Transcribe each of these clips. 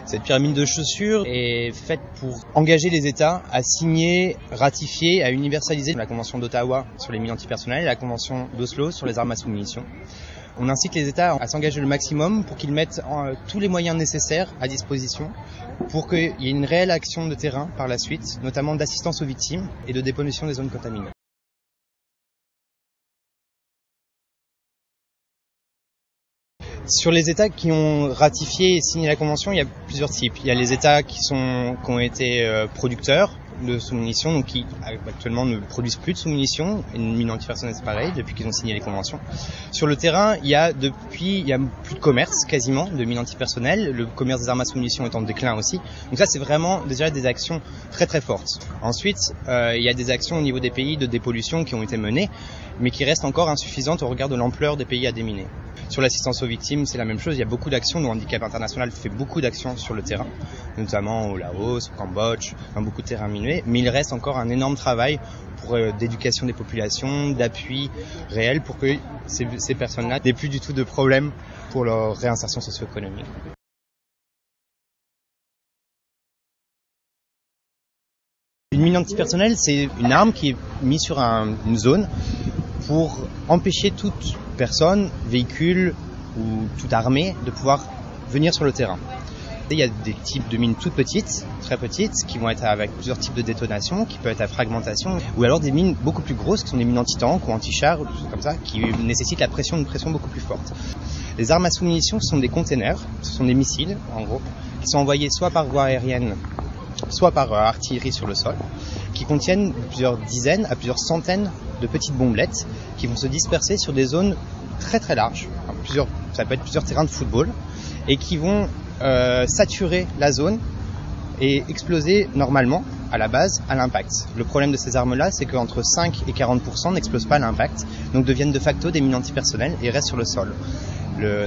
Cette pyramide de chaussures est faite pour engager les États à signer, ratifier, à universaliser la Convention d'Ottawa sur les mines antipersonnelles et la Convention d'Oslo sur les armes à sous-munitions. On incite les États à s'engager le maximum pour qu'ils mettent tous les moyens nécessaires à disposition pour qu'il y ait une réelle action de terrain par la suite, notamment d'assistance aux victimes et de dépollution des zones contaminées. Sur les États qui ont ratifié et signé la Convention, il y a plusieurs types. Il y a les États qui ont été producteurs de sous-munitions, donc qui actuellement ne produisent plus de sous-munitions. Une mine antipersonnelle, c'est pareil, depuis qu'ils ont signé les conventions. Sur le terrain, il y a plus de commerce quasiment de mines antipersonnelles. Le commerce des armes à sous-munitions est en déclin aussi. Donc ça, c'est vraiment déjà des actions très très fortes. Ensuite, il y a des actions au niveau des pays de dépollution qui ont été menées, mais qui restent encore insuffisantes au regard de l'ampleur des pays à déminer. Sur l'assistance aux victimes, c'est la même chose. Il y a beaucoup d'actions. Le Handicap International fait beaucoup d'actions sur le terrain, notamment au Laos, au Cambodge, dans beaucoup de terrains minés. Mais il reste encore un énorme travail d'éducation des populations, d'appui réel pour que ces personnes-là n'aient plus du tout de problème pour leur réinsertion socio-économique. Une mine antipersonnelle, c'est une arme qui est mise sur une zone pour empêcher toute personne, véhicule ou toute armée de pouvoir venir sur le terrain. Il y a des types de mines toutes petites, très petites, qui vont être avec plusieurs types de détonations, qui peuvent être à fragmentation, ou alors des mines beaucoup plus grosses, qui sont des mines anti-tank ou anti-char, ou des choses comme ça, qui nécessitent une pression beaucoup plus forte. Les armes à sous-munitions, ce sont des containers, ce sont des missiles, en gros, qui sont envoyés soit par voie aérienne, soit par artillerie sur le sol, qui contiennent plusieurs dizaines à plusieurs centaines de petites bombelettes qui vont se disperser sur des zones très très larges, ça peut être plusieurs terrains de football, et qui vont saturer la zone et exploser normalement à la base à l'impact. Le problème de ces armes-là, c'est qu'entre 5 et 40% n'explosent pas à l'impact, donc deviennent de facto des mines antipersonnelles et restent sur le sol.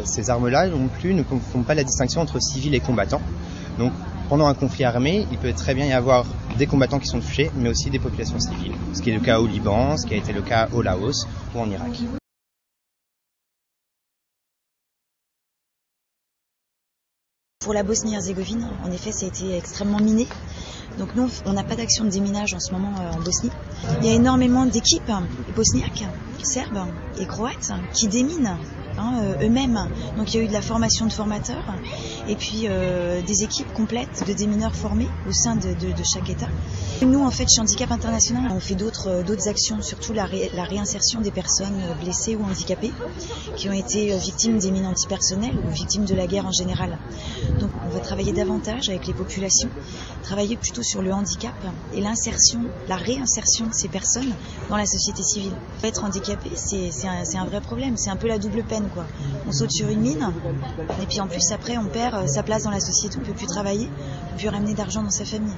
Ces armes-là non plus ne font pas la distinction entre civils et combattants. Donc pendant un conflit armé, il peut très bien y avoir des combattants qui sont touchés, mais aussi des populations civiles. Ce qui est le cas au Liban, ce qui a été le cas au Laos ou en Irak. Pour la Bosnie-Herzégovine, en effet, ça a été extrêmement miné. Donc nous, on n'a pas d'action de déminage en ce moment en Bosnie. Il y a énormément d'équipes bosniaques, serbes et croates qui déminent eux-mêmes. Donc il y a eu de la formation de formateurs et puis des équipes complètes de démineurs formés au sein de chaque État. Nous, en fait, chez Handicap International, on fait d'autres actions, surtout la réinsertion des personnes blessées ou handicapées qui ont été victimes des mines antipersonnelles ou victimes de la guerre en général. Donc on va travailler davantage avec les populations, travailler plutôt sur le handicap et l'insertion, la réinsertion de ces personnes dans la société civile. Être handicapé, c'est un vrai problème, c'est un peu la double peine, quoi. On saute sur une mine et puis en plus après on perd sa place dans la société, on ne peut plus travailler, on ne peut plus ramener d'argent dans sa famille.